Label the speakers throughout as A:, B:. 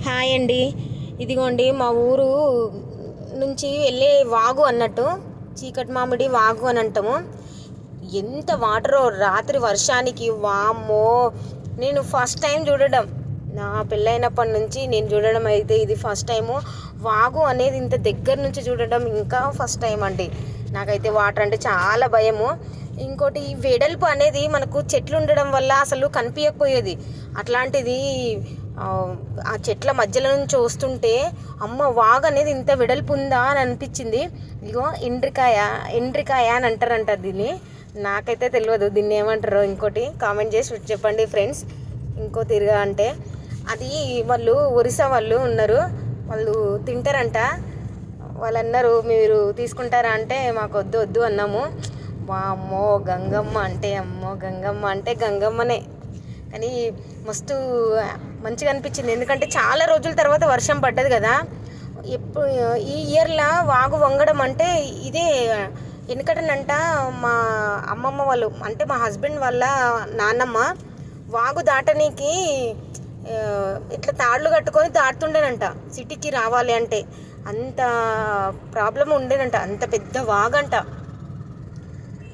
A: Hi అండి. ఇదిగోండి మా ఊరు నుంచి వెళ్ళే వాగు అన్నట్టు, చీకటి మామిడి వాగు అని అంటాము. ఎంత వాటరో రాత్రి వర్షానికి, వామ్మో! నేను ఫస్ట్ టైం చూడడం, నా పెళ్ళైనప్పటి నుంచి నేను చూడడం అయితే ఇది ఫస్ట్ టైము. వాగు అనేది ఇంత దగ్గర నుంచి చూడడం ఇంకా ఫస్ట్ టైం అండి. నాకైతే వాటర్ అంటే చాలా భయము. ఇంకోటి వెడల్పు అనేది మనకు చెట్లు ఉండడం వల్ల అసలు కనిపించకపోయేది. అట్లాంటిది ఆ చెట్ల మధ్యలో నుంచి వస్తుంటే అమ్మ వాగు అనేది ఇంత వెడల్పు ఉందా అని అనిపించింది. ఇగో ఎండ్రికాయ అని అంటారంట దీన్ని. నాకైతే తెలియదు దీన్ని ఏమంటారో. ఇంకోటి కామెంట్ చేసి చెప్పండి ఫ్రెండ్స్. ఇంకో తిరగా అంటే అది వాళ్ళు ఒరిస్సా వాళ్ళు ఉన్నారు, వాళ్ళు తింటారంట. వాళ్ళు అన్నారు మీరు తీసుకుంటారా అంటే మాకు వద్దు వద్దు అన్నాము. అమ్మో గంగమ్మ అంటే గంగమ్మనే. కానీ మస్తు మంచిగా అనిపించింది, ఎందుకంటే చాలా రోజుల తర్వాత వర్షం పడ్డది కదా. ఎప్పుడు ఈ ఇయర్లో వాగు వంగడం అంటే ఇదే. ఎందుకంటేనంట మా అమ్మమ్మ వాళ్ళు అంటే మా హస్బెండ్ వాళ్ళ నాన్నమ్మ వాగు దాటనీకి ఇట్లా తాళ్ళు కట్టుకొని దాటుతుండేనంట సిటీకి రావాలి అంటే. అంత ప్రాబ్లం ఉండేనంట, అంత పెద్ద వాగంట.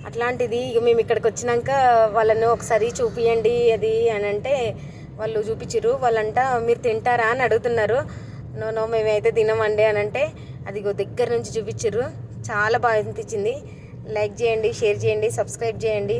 A: అట్లాంటిది ఇక మేము ఇక్కడికి వచ్చినాక వాళ్ళను ఒకసారి చూపియండి అది అని అంటే వాళ్ళు చూపించారు. వాళ్ళంట మీరు తింటారా అని అడుగుతున్నారు. నో మేమైతే తినమండి అని అంటే అదిగో దగ్గర నుంచి చూపించారు. చాలా బాగా అనిపించింది. లైక్ చేయండి, షేర్ చేయండి, సబ్స్క్రైబ్ చేయండి.